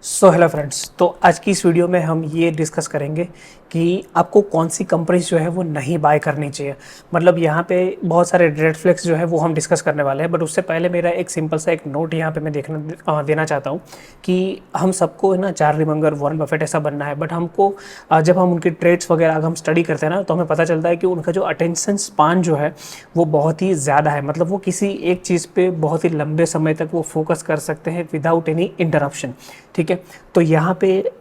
Hello friends, तो आज की इस वीडियो में हम ये डिस्कस करेंगे कि आपको कौन सी कंपनीज जो है वो नहीं बाय करनी चाहिए। मतलब यहाँ पे बहुत सारे रेड फ्लैग्स जो है वो हम डिस्कस करने वाले हैं, बट उससे पहले मेरा एक सिंपल सा एक नोट यहाँ पे मैं देना चाहता हूँ कि हम सबको है ना चार्ली मगर, वॉरेन बफेट ऐसा बनना है। बट हमको जब हम उनके ट्रेड्स वगैरह अगर हम स्टडी करते हैं ना, तो हमें पता चलता है कि उनका जो अटेंशन स्पान जो है वो बहुत ही ज़्यादा है। मतलब वो किसी एक चीज़ पे बहुत ही लंबे समय तक वो फोकस कर सकते हैं विदाउट एनी इंटरप्शन। ठीक है, तो यहाँ पे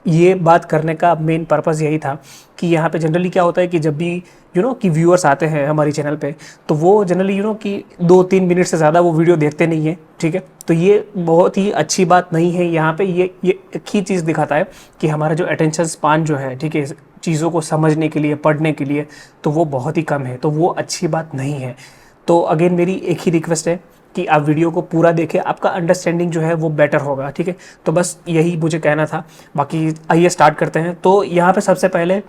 ये बात करने का मेन पर्पज़ यही था कि यहाँ पे जनरली क्या होता है कि जब भी कि व्यूअर्स आते हैं हमारी चैनल पे, तो वो जनरली कि 2-3 मिनट से ज़्यादा वो वीडियो देखते नहीं है। ठीक है, तो ये बहुत ही अच्छी बात नहीं है। यहाँ पे ये एक ही चीज़ दिखाता है कि हमारा जो अटेंशन स्पान जो है, ठीक है, चीज़ों को समझने के लिए, पढ़ने के लिए, तो वो बहुत ही कम है, तो वो अच्छी बात नहीं है। तो अगेन मेरी एक ही रिक्वेस्ट है कि आप वीडियो को पूरा देखें, आपका अंडरस्टैंडिंग जो है वो बेटर होगा। ठीक है, तो बस यही मुझे कहना था। बाकी आइए स्टार्ट करते हैं। तो यहाँ पे सबसे पहले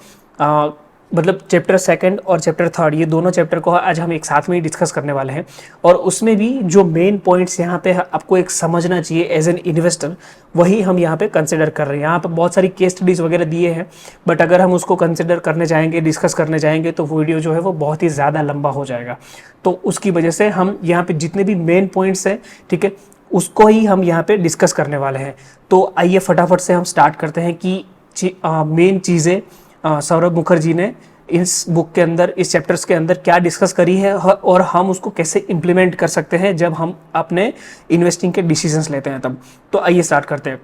मतलब चैप्टर सेकंड और चैप्टर थर्ड, ये दोनों चैप्टर को आज हम एक साथ में ही डिस्कस करने वाले हैं। और उसमें भी जो मेन पॉइंट्स यहाँ पे आपको एक समझना चाहिए एज एन इन्वेस्टर, वही हम यहाँ पे कंसिडर कर रहे हैं। यहाँ पे बहुत सारी केस स्टडीज़ वगैरह दिए हैं, बट अगर हम उसको कंसिडर करने जाएंगे, डिस्कस करने जाएंगे, तो वीडियो जो है वो बहुत ही ज़्यादा लंबा हो जाएगा। तो उसकी वजह से हम यहाँ पे जितने भी मेन पॉइंट्स हैं, ठीक है, उसको ही हम यहाँ पे डिस्कस करने वाले हैं। तो आइए फटाफट से हम स्टार्ट करते हैं कि मेन चीज़ें सौरभ मुखर्जी ने इस बुक के अंदर, इस चैप्टर्स के अंदर क्या डिस्कस करी है और हम उसको कैसे इम्प्लीमेंट कर सकते हैं जब हम अपने इन्वेस्टिंग के डिसीजंस लेते हैं तब। तो आइए स्टार्ट करते हैं।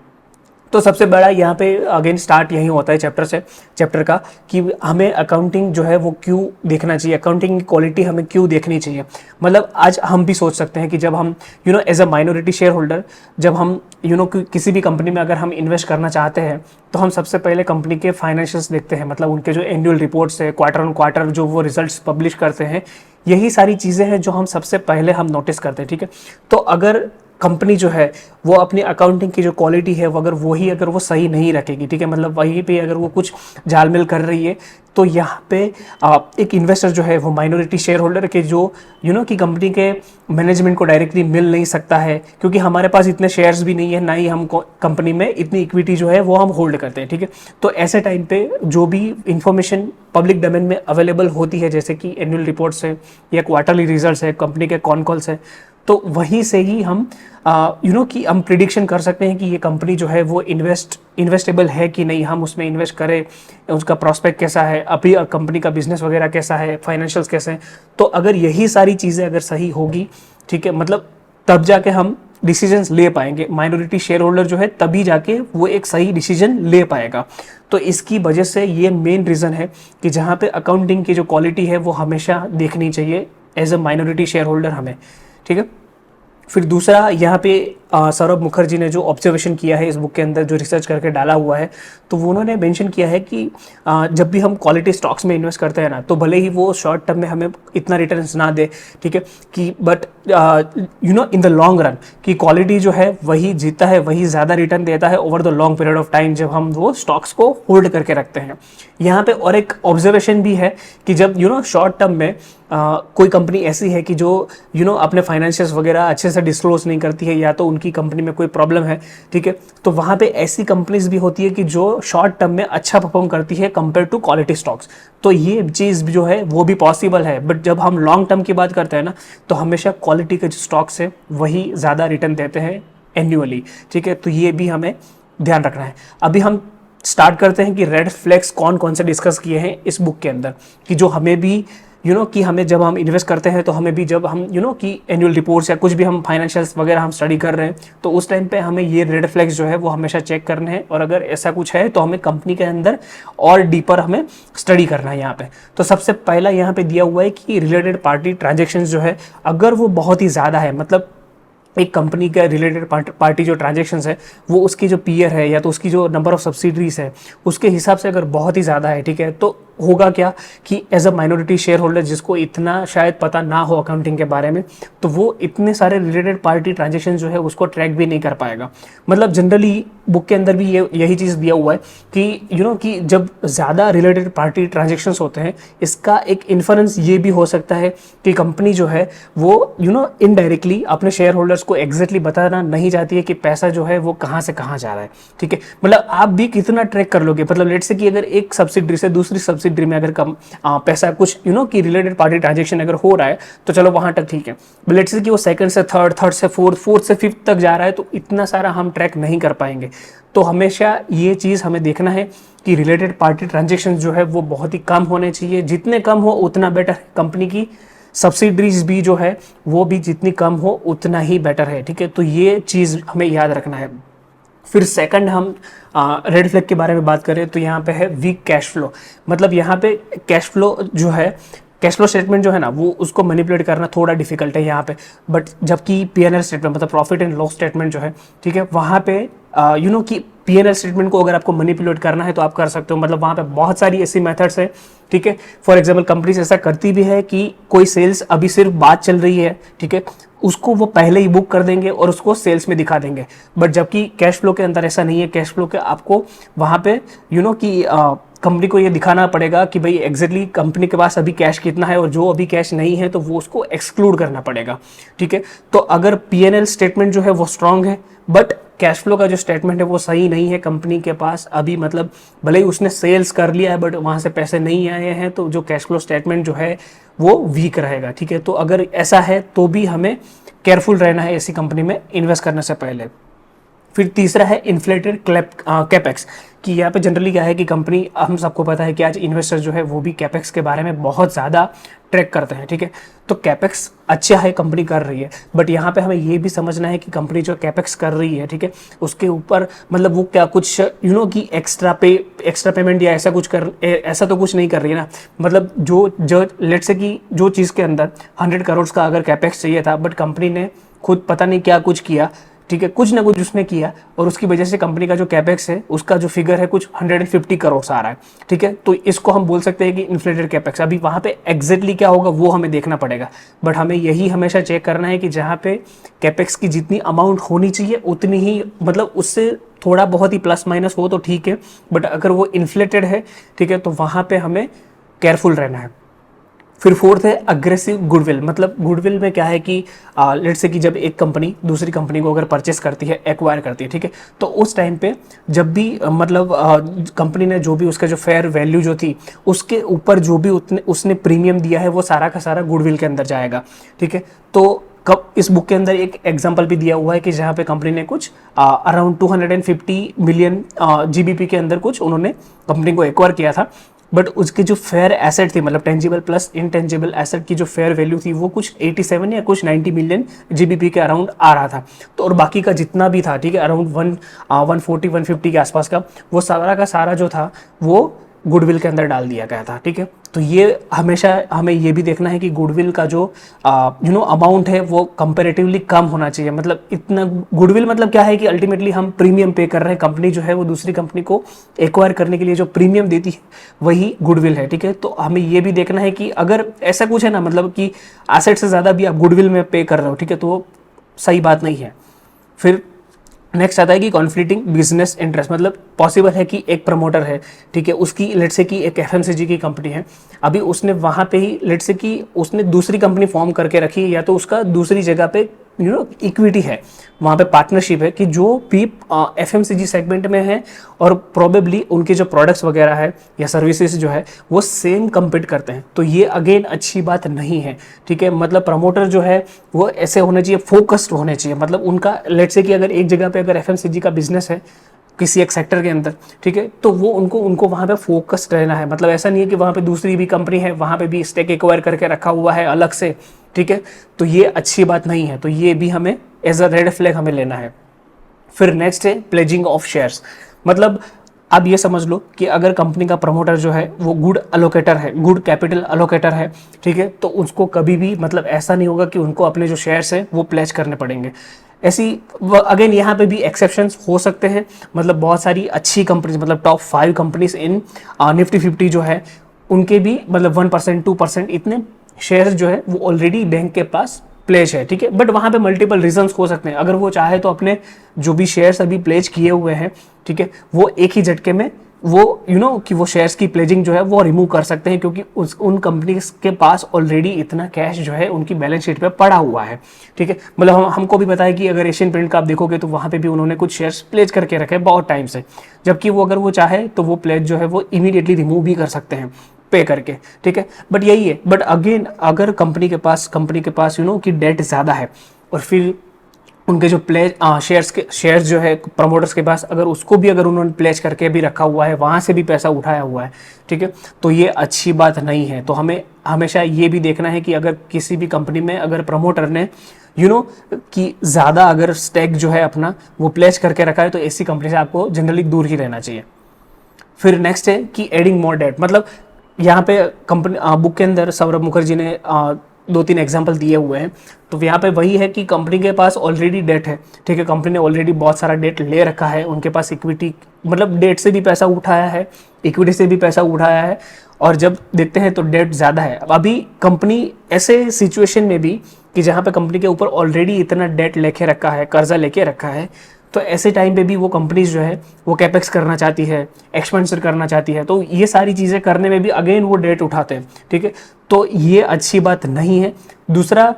तो सबसे बड़ा यहाँ पे अगेन स्टार्ट यही होता है चैप्टर का कि हमें अकाउंटिंग जो है वो क्यों देखना चाहिए, अकाउंटिंग की क्वालिटी हमें क्यों देखनी चाहिए। मतलब आज हम भी सोच सकते हैं कि जब हम as a minority shareholder, जब हम किसी भी कंपनी में अगर हम इन्वेस्ट करना चाहते हैं, तो हम सबसे पहले कंपनी के फाइनेंशियल्स देखते हैं। मतलब उनके जो एनुअल रिपोर्ट्स है, क्वार्टर ऑन क्वार्टर जो वो रिजल्ट्स पब्लिश करते हैं, यही सारी चीज़ें हैं जो हम सबसे पहले हम नोटिस करते हैं। ठीक है, तो अगर कंपनी जो है वो अपनी अकाउंटिंग की जो क्वालिटी है वो अगर वो सही नहीं रखेगी, ठीक है, मतलब वहीं पे अगर वो कुछ जालमेल कर रही है, तो यहाँ पे एक इन्वेस्टर जो है वो माइनॉरिटी शेयर होल्डर के जो कि कंपनी के मैनेजमेंट को डायरेक्टली मिल नहीं सकता है, क्योंकि हमारे पास इतने शेयर्स भी नहीं है, ना ही हम कंपनी में इतनी इक्विटी जो है वो हम होल्ड करते हैं। ठीक है, तो ऐसे टाइम पे जो भी इंफॉर्मेशन पब्लिक डोमेन में अवेलेबल होती है, जैसे कि एनुअल रिपोर्ट्स है या क्वार्टरली रिजल्ट्स है, कंपनी के कॉन कॉल्स है, तो वहीं से ही हम कि हम प्रिडिक्शन कर सकते हैं कि ये कंपनी जो है वो इन्वेस्टेबल है कि नहीं, हम उसमें इन्वेस्ट करें, उसका प्रॉस्पेक्ट कैसा है, अभी कंपनी का बिजनेस वगैरह कैसा है, फाइनेंशियल्स कैसे हैं। तो अगर यही सारी चीज़ें अगर सही होगी, ठीक है, मतलब तब जाके हम डिसीजंस ले पाएंगे। माइनॉरिटी शेयर होल्डर जो है तभी जाके वो एक सही डिसीजन ले पाएगा। तो इसकी वजह से ये मेन रीज़न है कि जहाँ पे अकाउंटिंग की जो क्वालिटी है वो हमेशा देखनी चाहिए as a minority shareholder हमें। ठीक है, फिर दूसरा यहाँ पे सौरभ मुखर्जी ने जो ऑब्जर्वेशन किया है इस बुक के अंदर, जो रिसर्च करके डाला हुआ है, तो वो उन्होंने मेंशन किया है कि जब भी हम क्वालिटी स्टॉक्स में इन्वेस्ट करते हैं ना, तो भले ही वो शॉर्ट टर्म में हमें इतना रिटर्न्स ना दे, ठीक है, कि but in the long run कि क्वालिटी जो है वही जीतता है, वही ज़्यादा रिटर्न देता है over the long period of time, जब हम वो स्टॉक्स को होल्ड करके रखते हैं। यहाँ पे और एक ऑब्जर्वेशन भी है कि जब शॉर्ट टर्म में कोई कंपनी ऐसी है कि जो अपने फाइनेंशियल्स वगैरह अच्छे से डिस्क्लोज नहीं करती है, या तो उनकी कंपनी में कोई प्रॉब्लम है, ठीक है, तो वहाँ पे ऐसी कंपनीज भी होती है कि जो शॉर्ट टर्म में अच्छा परफॉर्म करती है कंपेयर टू क्वालिटी स्टॉक्स। तो ये चीज़ जो है वो भी पॉसिबल है, बट जब हम लॉन्ग टर्म की बात करते हैं ना, तो हमेशा क्वालिटी के जो स्टॉक्स है वही ज़्यादा रिटर्न देते हैं एन्युअली। ठीक है, तो ये भी हमें ध्यान रखना है। अभी हम स्टार्ट करते हैं कि रेड फ्लैग्स कौन कौन से डिस्कस किए हैं इस बुक के अंदर, कि जो हमें भी कि हमें जब हम इन्वेस्ट करते हैं, तो हमें भी जब हम कि एनुअल रिपोर्ट्स या कुछ भी हम फाइनेंशियल्स वगैरह हम स्टडी कर रहे हैं, तो उस टाइम पे हमें ये रेड फ्लैग्स जो है वो हमेशा चेक करने हैं, और अगर ऐसा कुछ है तो हमें कंपनी के अंदर और डीपर हमें स्टडी करना है यहाँ पे। तो सबसे पहला यहाँ पे दिया हुआ है कि रिलेटेड पार्टी ट्रांजेक्शन्स जो है अगर वो बहुत ही ज़्यादा है, मतलब एक कंपनी का रिलेटेड पार्टी जो ट्रांजेक्शन्स है वो उसकी जो पीयर है या तो उसकी जो नंबर ऑफ सब्सिडरीज है उसके हिसाब से अगर बहुत ही ज़्यादा है, ठीक है, तो होगा क्या कि as a minority shareholder जिसको इतना शायद पता ना हो अकाउंटिंग के बारे में, तो वो इतने सारे रिलेटेड पार्टी ट्रांजेक्शन जो है उसको ट्रैक भी नहीं कर पाएगा। मतलब जनरली बुक के अंदर भी यही चीज़ दिया हुआ है कि कि जब ज़्यादा रिलेटेड पार्टी ट्रांजेक्शन्स होते हैं, इसका एक इन्फरेंस ये भी हो सकता है कि कंपनी जो है वो इनडायरेक्टली अपने शेयर होल्डर्स को एग्जैक्टली बताना नहीं चाहती है कि पैसा जो है वो कहाँ से कहाँ जा रहा है। ठीक है, मतलब आप भी कितना ट्रैक कर लोगे। मतलब लेट से कि अगर एक सब्सिडरी से दूसरी सब्सिडरी में अगर पैसा कुछ कि रिलेटेड पार्टी ट्रांजेक्शन अगर हो रहा है तो चलो वहां तक ठीक है, लेट से कि वो सेकंड से थर्ड, थर्ड से फोर्थ, फोर्थ से फिफ्थ तक जा रहा है, तो इतना सारा हम ट्रैक नहीं कर पाएंगे। तो हमेशा ये चीज़ हमें देखना है कि रिलेटेड पार्टी ट्रांजेक्शन जो है वो बहुत ही कम होने चाहिए। जितने कम हो उतना बेटर। कंपनी की सब्सिडरीज भी जो है वो भी जितनी कम हो उतना ही बेटर है। ठीक है, तो ये चीज़ हमें याद रखना है। फिर सेकंड हम रेड फ्लैग के बारे में बात करें तो यहाँ पे है वीक कैश फ्लो। मतलब यहाँ पे कैश फ्लो जो है, कैश फ्लो स्टेटमेंट जो है ना वो उसको मैनिपुलेट करना थोड़ा डिफिकल्ट है यहाँ पे। बट जबकि पीएनएल स्टेटमेंट मतलब प्रॉफिट एंड लॉस स्टेटमेंट जो है, ठीक है, वहाँ पे कि पीएनएल स्टेटमेंट को अगर आपको मैनिपुलेट करना है तो आप कर सकते हो। मतलब वहाँ पे बहुत सारी ऐसी मेथड्स है। ठीक है, फॉर एग्जांपल कंपनीज ऐसा करती भी है कि कोई सेल्स अभी सिर्फ बात चल रही है, ठीक है, उसको वो पहले ही बुक कर देंगे और उसको सेल्स में दिखा देंगे। बट जबकि कैश फ्लो के अंदर ऐसा नहीं है। कैश फ्लो के आपको वहाँ पे कि कंपनी को ये दिखाना पड़ेगा कि भाई एग्जैक्टली कंपनी के पास अभी कैश कितना है, और जो अभी कैश नहीं है तो वो उसको एक्सक्लूड करना पड़ेगा। ठीक है, तो अगर पीएनएल स्टेटमेंट जो है वो स्ट्रांग है बट कैश फ्लो का जो स्टेटमेंट है वो सही नहीं है कंपनी के पास अभी, मतलब भले ही उसने सेल्स कर लिया है बट वहाँ से पैसे नहीं आए हैं, तो जो कैश फ्लो स्टेटमेंट जो है वो वीक रहेगा। ठीक है, तो अगर ऐसा है तो भी हमें केयरफुल रहना है ऐसी कंपनी में इन्वेस्ट करने से पहले। फिर तीसरा है इन्फ्लेटेड कैपेक्स, कि यहाँ पे जनरली क्या है कि कंपनी, हम सबको पता है कि आज इन्वेस्टर जो है वो भी कैपेक्स के बारे में बहुत ज़्यादा ट्रैक करते हैं। ठीक है, तो कैपेक्स अच्छा है, कंपनी कर रही है, बट यहाँ पे हमें ये भी समझना है कि कंपनी जो कैपेक्स कर रही है, ठीक है, उसके ऊपर मतलब वो क्या कुछ कि एक्स्ट्रा पेमेंट या ऐसा तो कुछ नहीं कर रही है ना। मतलब जो लेट्स से कि जो चीज़ के अंदर 100 करोड़ का अगर कैपेक्स चाहिए था बट कंपनी ने खुद पता नहीं क्या कुछ किया, ठीक है, कुछ ना कुछ उसने किया और उसकी वजह से कंपनी का जो कैपेक्स है उसका जो फिगर है कुछ 150 करोड़ आ रहा है। ठीक है, तो इसको हम बोल सकते हैं कि इन्फ्लेटेड कैपेक्स। अभी वहाँ पे एग्जैक्टली क्या होगा वो हमें देखना पड़ेगा, बट हमें यही हमेशा चेक करना है कि जहाँ पे कैपेक्स की जितनी अमाउंट होनी चाहिए उतनी ही, मतलब उससे थोड़ा बहुत ही प्लस माइनस हो तो ठीक है, बट अगर वो इन्फ्लेटेड है, ठीक है, तो वहाँ पे हमें केयरफुल रहना है। फिर फोर्थ है अग्रेसिव गुडविल। मतलब गुडविल में क्या है कि लेट्स से कि जब एक कंपनी दूसरी कंपनी को अगर परचेस करती है, एक्वायर करती है, ठीक है, तो उस टाइम पे जब भी मतलब कंपनी ने जो भी उसका जो फेयर वैल्यू जो थी उसके ऊपर जो भी उसने प्रीमियम दिया है वो सारा का सारा गुडविल के अंदर जाएगा। ठीक है, तो कब इस बुक के अंदर एक एग्जांपल भी दिया हुआ है कि जहाँ पे कंपनी ने कुछ अराउंड 250 मिलियन जीबीपी के अंदर कुछ उन्होंने कंपनी को एक्वायर किया था, बट उसकी जो फेयर एसेट थी, मतलब टेंजिबल प्लस इनटेंजिबल एसेट की जो फेयर वैल्यू थी वो कुछ 87 या कुछ 90 मिलियन जीबीपी के अराउंड आ रहा था। तो और बाकी का जितना भी था, ठीक है, अराउंड 140-150 के आसपास का, वो सारा का सारा जो था वो गुडविल के अंदर डाल दिया गया था। ठीक है, तो ये हमेशा हमें ये भी देखना है कि गुडविल का जो अमाउंट है वो कंपैरेटिवली कम होना चाहिए। मतलब इतना गुडविल मतलब क्या है कि अल्टीमेटली हम प्रीमियम पे कर रहे हैं, कंपनी जो है वो दूसरी कंपनी को एक्वायर करने के लिए जो प्रीमियम देती है वही गुडविल है। ठीक है, तो हमें ये भी देखना है कि अगर ऐसा कुछ है ना, मतलब कि एसेट से ज़्यादा भी आप गुडविल में पे कर रहे हो, ठीक है, तो वो सही बात नहीं है। फिर नेक्स्ट आता है कि कॉन्फ्लिक्टिंग बिजनेस इंटरेस्ट। मतलब पॉसिबल है कि एक प्रमोटर है, ठीक है, उसकी लेट्स से कि एक एफएमसीजी की कंपनी है, अभी उसने वहाँ पे ही लेट्स से कि उसने दूसरी कंपनी फॉर्म करके रखी है, या तो उसका दूसरी जगह पे इक्विटी है, वहाँ पे पार्टनरशिप है कि जो भी एफएमसीजी सेगमेंट में है और प्रोबेबली उनके जो प्रोडक्ट्स वगैरह है या सर्विसेज जो है वो सेम कम्पीट करते हैं, तो ये अगेन अच्छी बात नहीं है। ठीक है, मतलब प्रमोटर जो है वो ऐसे होने चाहिए, फोकस्ड होने चाहिए। मतलब उनका लेट्स से कि अगर एक जगह पे अगर एफएमसीजी का बिजनेस है किसी एक सेक्टर के अंदर, ठीक है, तो वो उनको वहाँ पे फोकस्ड रहना है। मतलब ऐसा नहीं है कि वहाँ पे दूसरी भी कंपनी है, वहाँ पे भी स्टेक एक्वायर करके रखा हुआ है अलग से, ठीक है, तो ये अच्छी बात नहीं है। तो ये भी हमें एज अ रेड फ्लैग हमें लेना है। फिर नेक्स्ट है प्लेजिंग ऑफ शेयर्स। मतलब अब ये समझ लो कि अगर कंपनी का प्रमोटर जो है वो गुड अलोकेटर है, गुड कैपिटल अलोकेटर है, ठीक है, तो उसको कभी भी मतलब ऐसा नहीं होगा कि उनको अपने जो शेयर्स हैं वो प्लेज करने पड़ेंगे। ऐसी अगेन यहाँ पे भी एक्सेप्शंस हो सकते हैं। मतलब बहुत सारी अच्छी कंपनीज, मतलब टॉप 5 कंपनीज इन निफ्टी 50 जो है उनके भी मतलब 1% 2% इतने शेयर्स जो है वो ऑलरेडी बैंक के पास प्लेज है, ठीक है। बट वहाँ पे मल्टीपल रीजंस हो सकते हैं, अगर वो चाहे तो अपने जो भी शेयर्स अभी प्लेज किए हुए हैं, ठीक है, वो एक ही झटके में वो कि वो शेयर्स की प्लेजिंग जो है वो रिमूव कर सकते हैं, क्योंकि उन कंपनीज के पास ऑलरेडी इतना कैश जो है उनकी बैलेंस शीट पे पड़ा हुआ है, ठीक है। मतलब हमको भी पता है कि अगर एशियन पेंट का आप देखोगे तो वहाँ पे भी उन्होंने कुछ शेयर्स प्लेज करके रखे बहुत टाइम से, जबकि वो अगर वो चाहे तो वो प्लेज जो है वो इमीडिएटली रिमूव भी कर सकते हैं पे करके, ठीक है। बट यही है, बट अगेन अगर कंपनी के पास कि डेट ज़्यादा है और फिर उनके जो प्लेज शेयर्स जो है प्रमोटर्स के पास, अगर उसको भी अगर उन्होंने प्लेज करके भी रखा हुआ है, वहाँ से भी पैसा उठाया हुआ है, ठीक है, तो ये अच्छी बात नहीं है। तो हमें हमेशा ये भी देखना है कि अगर किसी भी कंपनी में अगर प्रमोटर ने कि ज़्यादा अगर स्टेक जो है अपना वो प्लेज करके रखा है, तो ऐसी कंपनी से आपको जनरली दूर ही रहना चाहिए। फिर नेक्स्ट है कि एडिंग मोर डेट, मतलब यहाँ पे कंपनी बुक के अंदर सौरभ मुखर्जी ने 2-3 एग्जाम्पल दिए हुए हैं। तो यहाँ पे वही है कि कंपनी के पास ऑलरेडी डेट है, ठीक है, कंपनी ने ऑलरेडी बहुत सारा डेट ले रखा है, उनके पास इक्विटी मतलब डेट से भी पैसा उठाया है, इक्विटी से भी पैसा उठाया है, और जब देखते हैं तो डेट ज़्यादा है। अब अभी कंपनी ऐसे सिचुएशन में भी कि जहाँ पे कंपनी के ऊपर ऑलरेडी इतना डेट लेके रखा है, कर्जा लेके रखा है, तो ऐसे टाइम पे भी वो कंपनीज जो है वो कैपेक्स करना चाहती है, एक्सपेंशन करना चाहती है, तो ये सारी चीज़ें करने में भी अगेन वो डेट उठाते हैं, ठीक है। तो ये अच्छी बात नहीं है। दूसरा,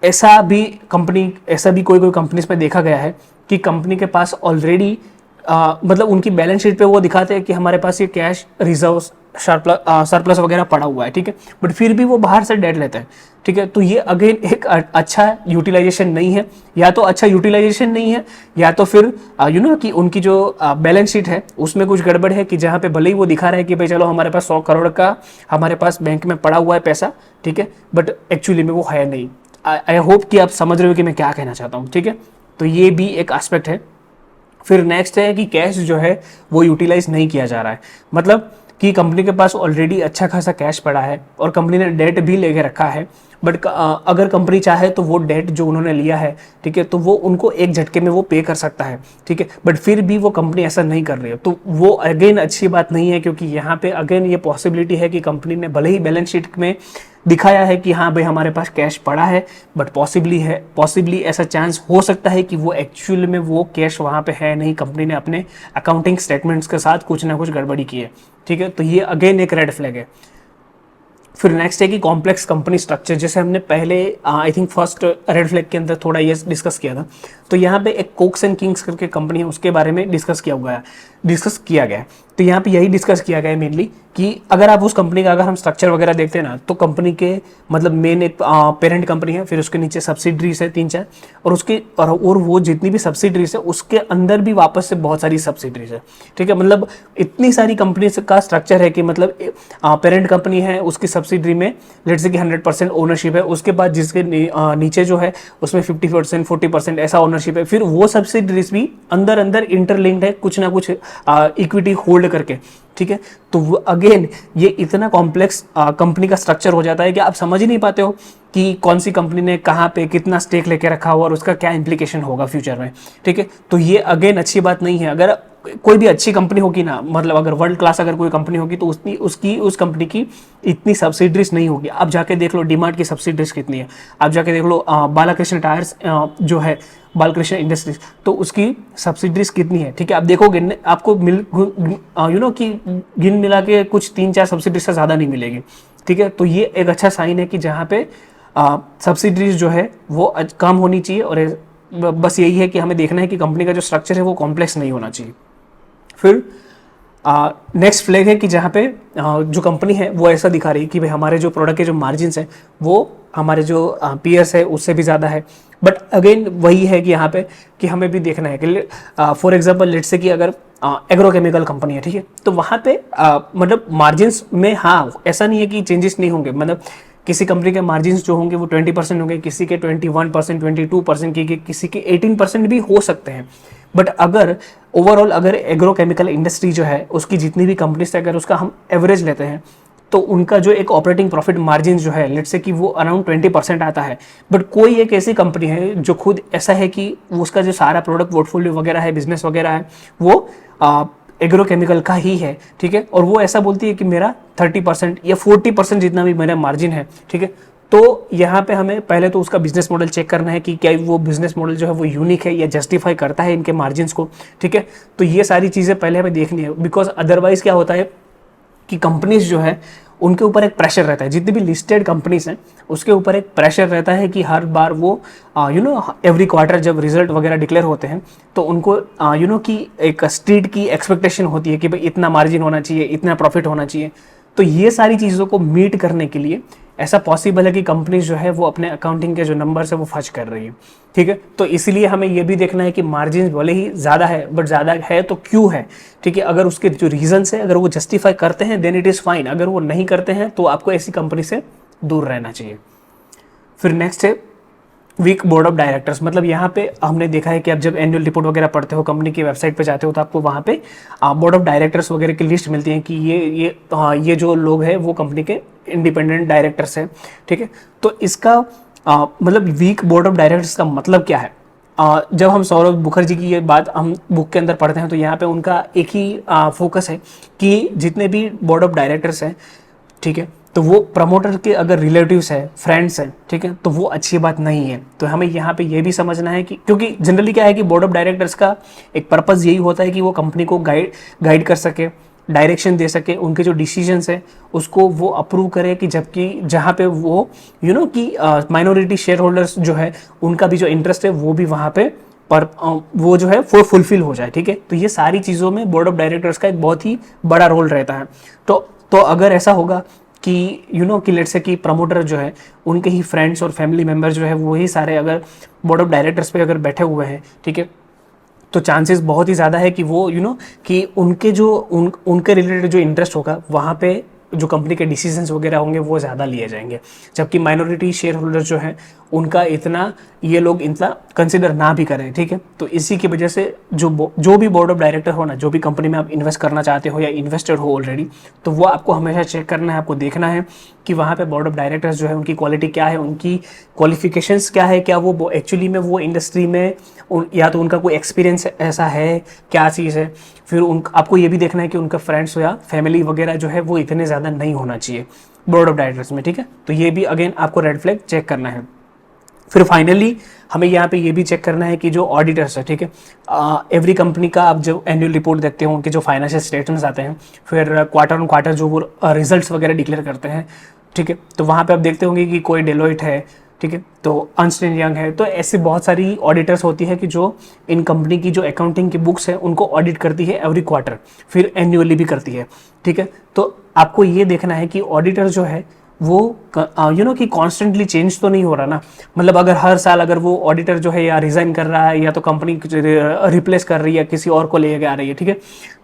ऐसा भी कोई कंपनीज में देखा गया है कि कंपनी के पास ऑलरेडी मतलब उनकी बैलेंस शीट पे वो दिखाते हैं कि हमारे पास ये कैश रिजर्व सरप्लस वगैरह पड़ा हुआ है, ठीक है, बट फिर भी वो बाहर से डेट लेते हैं, ठीक है। तो ये अगेन एक अच्छा यूटिलाइजेशन नहीं है, या तो अच्छा यूटिलाइजेशन नहीं है, या तो फिर कि उनकी जो बैलेंस शीट है उसमें कुछ गड़बड़ है, कि जहाँ पे भले ही वो दिखा रहा है कि भाई चलो हमारे पास 100 करोड़ का हमारे पास बैंक में पड़ा हुआ है पैसा, ठीक है, बट एक्चुअली में वो है नहीं। आई होप कि आप समझ रहे हो कि मैं क्या कहना चाहता हूँ, ठीक है। तो ये भी एक एस्पेक्ट है। फिर नेक्स्ट है कि कैश जो है वो यूटिलाइज नहीं किया जा रहा है, मतलब कि कंपनी के पास ऑलरेडी अच्छा खासा कैश पड़ा है और कंपनी ने डेट भी लेके रखा है, बट अगर कंपनी चाहे तो वो डेट जो उन्होंने लिया है, ठीक है, तो वो उनको एक झटके में वो पे कर सकता है, ठीक है, बट फिर भी वो कंपनी ऐसा नहीं कर रही है, तो वो अगेन अच्छी बात नहीं है, क्योंकि यहाँ पे अगेन ये पॉसिबिलिटी है कि कंपनी ने भले ही बैलेंस शीट में दिखाया है कि हाँ भाई हमारे पास कैश पड़ा है, बट पॉसिबली ऐसा चांस हो सकता है कि वो एक्चुअल में वो कैश वहाँ पे है नहीं, कंपनी ने अपने अकाउंटिंग स्टेटमेंट्स के साथ कुछ ना कुछ गड़बड़ी की है, ठीक है। तो ये अगेन एक रेड फ्लैग है। फिर नेक्स्ट है कि कॉम्प्लेक्स कंपनी स्ट्रक्चर, जैसे हमने पहले I think first red flag के अंदर थोड़ा ये डिस्कस किया था, तो यहाँ पे एक कोक्स एंड किंग्स करके कंपनी है, उसके बारे में डिस्कस किया गया है। तो यहाँ पे यही डिस्कस किया गया है मेनली कि अगर आप उस कंपनी का अगर हम स्ट्रक्चर वगैरह देखते हैं ना, तो कंपनी के मतलब मेन एक पेरेंट कंपनी है, फिर उसके नीचे सब्सिडरीज है 3-4, और वो जितनी भी सब्सिडरीज है उसके अंदर भी वापस से बहुत सारी सब्सिडरीज है, ठीक है। मतलब इतनी सारी कंपनी का स्ट्रक्चर है कि मतलब पेरेंट कंपनी है, उसकी सब्सिडरी में लेट्स से कि 100% ओनरशिप है, उसके बाद जिसके नीचे जो है उसमें 50% 40% ऐसा ओनरशिप है, फिर वो सब्सिडरीज भी अंदर इंटरलिंक्ड है कुछ ना कुछ इक्विटी होल्ड करके, ठीक है। तो अगेन ये इतना कॉम्प्लेक्स कंपनी का स्ट्रक्चर हो जाता है कि आप समझ ही नहीं पाते हो कि कौन सी कंपनी ने कहाँ पे कितना स्टेक लेके रखा हुआ और उसका क्या इंप्लीकेशन होगा फ्यूचर में, ठीक है। तो ये अगेन अच्छी बात नहीं है। अगर कोई भी अच्छी कंपनी होगी ना, मतलब अगर वर्ल्ड क्लास अगर कोई कंपनी होगी, तो उस कंपनी की इतनी सब्सिडरीज नहीं होगी। आप जाके देख लो डीमार्ट की सब्सिडरीज कितनी है, आप जाके देख लो बालाकृष्ण टायर्स जो है बालकृष्ण इंडस्ट्रीज, तो उसकी सब्सिडरीज कितनी है, ठीक है। आप देखोगे आपको कि गिन मिला के कुछ 3-4 सब्सिडरीज से ज़्यादा नहीं मिलेगी, ठीक है। तो ये एक अच्छा साइन है कि जहाँ पे सब्सिडरीज जो है वो कम होनी चाहिए, और बस यही है कि हमें देखना है कि कंपनी का जो स्ट्रक्चर है वो कॉम्प्लेक्स नहीं होना चाहिए। फिर नेक्स्ट फ्लैग है कि जहाँ पे जो कंपनी है वो ऐसा दिखा रही है कि भाई हमारे जो प्रोडक्ट के जो मार्जिन्स हैं वो हमारे जो पीयर्स है उससे भी ज़्यादा है, बट अगेन वही है कि यहाँ पे कि हमें भी देखना है कि फॉर एग्जांपल लेट्स से कि अगर एग्रोकेमिकल कंपनी है, ठीक है, तो वहाँ पे मतलब मार्जिन्स में हाँ ऐसा नहीं है कि चेंजेस नहीं होंगे, मतलब किसी कंपनी के मार्जिन्स जो होंगे वो 20% होंगे, किसी के 21%, 22% की किसी के 18% भी हो सकते हैं। बट अगर ओवरऑल अगर एग्रोकेमिकल इंडस्ट्री जो है उसकी जितनी भी कंपनीज है, अगर उसका हम एवरेज लेते हैं, तो उनका जो एक ऑपरेटिंग प्रॉफिट मार्जिन जो है लेट्स से कि वो अराउंड 20% आता है। बट कोई एक ऐसी कंपनी है जो खुद ऐसा है कि उसका जो सारा प्रोडक्ट पोर्टफोलियो वगैरह है, बिजनेस वगैरह है, वो एग्रोकेमिकल का ही है, ठीक है, और वो ऐसा बोलती है कि मेरा 30% या 40% जितना भी मेरा मार्जिन है, ठीक है, तो यहाँ पे हमें पहले तो उसका बिजनेस मॉडल चेक करना है कि क्या वो बिजनेस मॉडल जो है वो यूनिक है या जस्टिफाई करता है इनके मार्जिन्स को, ठीक है। तो ये सारी चीज़ें पहले हमें देखनी है, बिकॉज अदरवाइज क्या होता है कि कंपनीज जो है उनके ऊपर एक प्रेशर रहता है, जितनी भी लिस्टेड कंपनीज हैं उसके ऊपर एक प्रेशर रहता है कि हर बार वो एवरी क्वार्टर जब रिजल्ट वगैरह डिक्लेयर होते हैं तो उनको कि एक स्ट्रीट की एक्सपेक्टेशन होती है कि भाई इतना मार्जिन होना चाहिए, इतना प्रॉफिट होना चाहिए। तो ये सारी चीज़ों को मीट करने के लिए ऐसा पॉसिबल है कि कंपनी जो है वो अपने अकाउंटिंग के जो नंबर्स है वो फर्ज कर रही है, ठीक है। तो इसीलिए हमें ये भी देखना है कि मार्जिन भले ही ज़्यादा है बट ज़्यादा है तो क्यों है, ठीक है। अगर उसके जो रीजंस है अगर वो जस्टिफाई करते हैं देन इट इज़ फाइन, अगर वो नहीं करते हैं तो आपको ऐसी कंपनी से दूर रहना चाहिए। फिर नेक्स्ट है वीक बोर्ड ऑफ डायरेक्टर्स। मतलब यहाँ पे हमने देखा है कि आप जब एनुअल रिपोर्ट वगैरह पढ़ते हो, कंपनी की वेबसाइट पे जाते हो तो आपको वहाँ पे बोर्ड ऑफ डायरेक्टर्स वगैरह की लिस्ट मिलती है कि ये जो लोग हैं वो कंपनी के इंडिपेंडेंट डायरेक्टर्स हैं, ठीक है। तो इसका मतलब वीक बोर्ड ऑफ डायरेक्टर्स का मतलब क्या है? जब हम सौरभ मुखर्जी की ये बात हम बुक के अंदर पढ़ते हैं तो यहाँ पे उनका एक ही फोकस है कि जितने भी बोर्ड ऑफ डायरेक्टर्स हैं, ठीक है, तो वो प्रमोटर के अगर रिलेटिव्स है, फ्रेंड्स हैं, ठीक है, तो वो अच्छी बात नहीं है। तो हमें यहाँ पे ये भी समझना है कि क्योंकि जनरली क्या है कि बोर्ड ऑफ डायरेक्टर्स का एक पर्पज़ यही होता है कि वो कंपनी को गाइड कर सके, डायरेक्शन दे सके, उनके जो डिसीजंस है उसको वो अप्रूव करे, कि जबकि जहाँ पे वो कि माइनॉरिटी शेयर होल्डर्स जो है उनका भी जो इंटरेस्ट है वो भी वहाँ पे पर वो जो है वो फुलफिल हो जाए, ठीक है। तो ये सारी चीज़ों में बोर्ड ऑफ डायरेक्टर्स का एक बहुत ही बड़ा रोल रहता है। तो अगर ऐसा होगा कि कि लेट्स से कि प्रमोटर जो है उनके ही फ्रेंड्स और फैमिली मेम्बर जो है वो ही सारे अगर बोर्ड ऑफ डायरेक्टर्स पे अगर बैठे हुए हैं, ठीक है, तो चांसेस बहुत ही ज़्यादा है कि वो कि उनके जो उनके रिलेटेड जो इंटरेस्ट होगा वहाँ पे जो कंपनी के डिसीजंस वगैरह होंगे वो ज़्यादा लिए जाएंगे, जबकि माइनॉरिटी शेयर होल्डर जो है उनका इतना ये लोग इतना कंसिडर ना भी करें, ठीक है। तो इसी की वजह से जो भी बोर्ड ऑफ डायरेक्टर हो ना, जो भी कंपनी में आप इन्वेस्ट करना चाहते हो या इन्वेस्टेड हो ऑलरेडी, तो वो आपको हमेशा चेक करना है, आपको देखना है कि वहाँ पे बोर्ड ऑफ डायरेक्टर्स जो है उनकी क्वालिटी क्या है, उनकी क्वालिफिकेशंस क्या है, क्या वो एक्चुअली में वो इंडस्ट्री में या तो उनका कोई एक्सपीरियंस ऐसा है, क्या चीज़ है। फिर आपको ये भी देखना है कि उनका फ्रेंड्स या फैमिली वगैरह जो है वो इतने ज़्यादा नहीं होना चाहिए बोर्ड ऑफ डायरेक्टर्स में, ठीक है। तो ये भी अगेन आपको रेड फ्लैग चेक करना है। फिर फाइनली हमें यहाँ पे ये भी चेक करना है कि जो ऑडिटर्स है, ठीक है, एवरी कंपनी का आप जो एनुअल रिपोर्ट देखते हो उनके जो फाइनेंशियल स्टेटमेंट्स आते हैं, फिर क्वार्टर ऑन क्वार्टर जो वो रिजल्ट्स वगैरह डिक्लेयर करते हैं, ठीक है, तो वहाँ पे आप देखते होंगे कि कोई डेलोइट है, ठीक है, तो अर्न्स्ट एंड यंग है। तो ऐसी बहुत सारी ऑडिटर्स होती है कि जो इन कंपनी की जो अकाउंटिंग की बुक्स है उनको ऑडिट करती है एवरी क्वार्टर, फिर एनुअली भी करती है, ठीक है। तो आपको ये देखना है कि ऑडिटर जो है वो कि कॉन्स्टेंटली चेंज तो नहीं हो रहा ना। मतलब अगर हर साल अगर वो ऑडिटर जो है या रिजाइन कर रहा है या तो कंपनी रिप्लेस कर रही है, किसी और को ले आ रही है, ठीक है,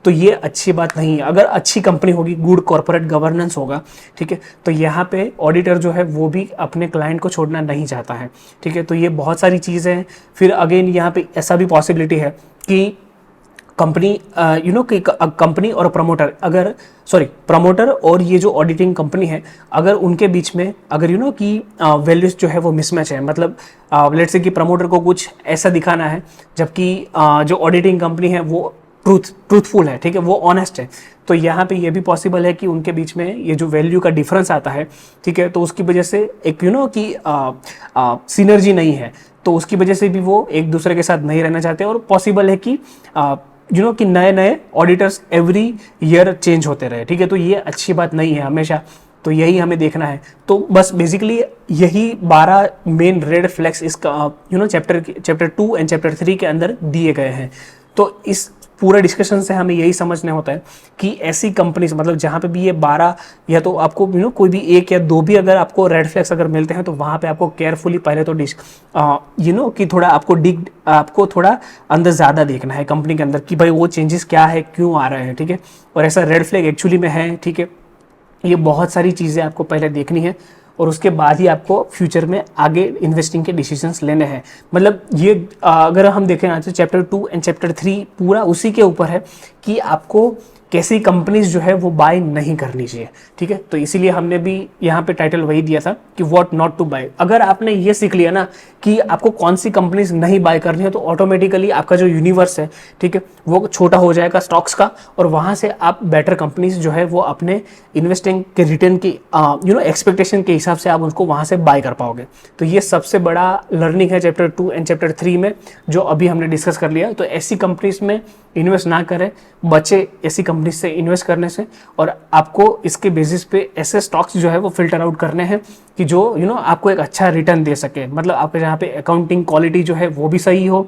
तो ये अच्छी बात नहीं है। अगर अच्छी कंपनी होगी, गुड कॉर्पोरेट गवर्नेंस होगा, ठीक है, तो यहाँ पे ऑडिटर जो है वो भी अपने क्लाइंट को छोड़ना नहीं चाहता है, ठीक है। तो ये बहुत सारी चीज़ें हैं। फिर अगेन यहाँ पे ऐसा भी पॉसिबिलिटी है कि कंपनी कि कंपनी और प्रमोटर अगर प्रमोटर और ये जो ऑडिटिंग कंपनी है अगर उनके बीच में अगर कि वैल्यूज जो है वो मिसमैच है, मतलब लेट्स से कि प्रमोटर को कुछ ऐसा दिखाना है जबकि जो ऑडिटिंग कंपनी है वो ट्रूथफुल है, ठीक है, वो ऑनेस्ट है, तो यहाँ पे ये भी पॉसिबल है कि उनके बीच में ये जो वैल्यू का डिफरेंस आता है, ठीक है, तो उसकी वजह से एक कि सिनर्जी नहीं है, तो उसकी वजह से भी वो एक दूसरे के साथ नहीं रहना चाहते। और पॉसिबल है कि कि नए नए ऑडिटर्स एवरी ईयर चेंज होते रहे, ठीक है, तो ये अच्छी बात नहीं है हमेशा। तो यही हमें देखना है। तो बस बेसिकली यही 12 मेन रेड फ्लैग्स इस चैप्टर 2 एंड चैप्टर 3 के अंदर दिए गए हैं। तो इस पूरे डिस्कशन से हमें यही समझना होता है कि ऐसी कंपनीज मतलब जहाँ पे भी ये 12 या तो आपको कोई भी एक या दो भी अगर आपको रेड फ्लैग्स अगर मिलते हैं तो वहाँ पे आपको केयरफुली पहले तो कि थोड़ा आपको थोड़ा अंदर ज़्यादा देखना है कंपनी के अंदर कि भाई वो चेंजेस क्या है, क्यों आ रहे हैं, ठीक है, और ऐसा रेड फ्लैग एक्चुअली में है, ठीक है। ये बहुत सारी चीज़ें आपको पहले देखनी है और उसके बाद ही आपको फ्यूचर में आगे इन्वेस्टिंग के डिसीजंस लेने हैं। मतलब ये अगर हम देखें ना तो चैप्टर 2 एंड चैप्टर 3 पूरा उसी के ऊपर है कि आपको कैसी कंपनीज जो है वो बाय नहीं करनी चाहिए, ठीक है। तो इसीलिए हमने भी यहाँ पे टाइटल वही दिया था कि व्हाट नॉट टू बाय। अगर आपने ये सीख लिया ना कि आपको कौन सी कंपनीज नहीं बाय करनी है, तो ऑटोमेटिकली आपका जो यूनिवर्स है, ठीक है, वो छोटा हो जाएगा स्टॉक्स का, और वहाँ से आप बेटर कंपनीज जो है वो अपने इन्वेस्टिंग के रिटर्न की एक्सपेक्टेशन के हिसाब से आप उनको वहाँ से बाय कर पाओगे। तो ये सबसे बड़ा लर्निंग है चैप्टर 2 एंड चैप्टर 3 में, जो अभी हमने डिस्कस कर लिया। तो ऐसी कंपनीज में इन्वेस्ट ना करें, बचे ऐसी कंपनीज से इन्वेस्ट करने से, और आपको इसके बेसिस पे ऐसे स्टॉक्स जो है वो फिल्टर आउट करने हैं कि जो आपको एक अच्छा रिटर्न दे सके। मतलब आपके जहाँ पे अकाउंटिंग क्वालिटी जो है वो भी सही हो,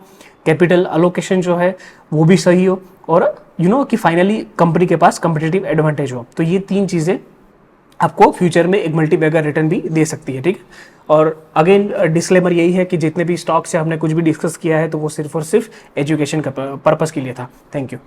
कैपिटल अलोकेशन जो है वो भी सही हो, और कि फाइनली कंपनी के पास कम्पिटिटिव एडवांटेज हो। तो ये 3 चीज़ें आपको फ्यूचर में एक मल्टीबैगर रिटर्न भी दे सकती है, ठीक है। और अगेन डिस्क्लेमर यही है कि जितने भी स्टॉक्स से हमने कुछ भी डिस्कस किया है तो वो सिर्फ और सिर्फ एजुकेशन का पर्पस के लिए था। Thank you.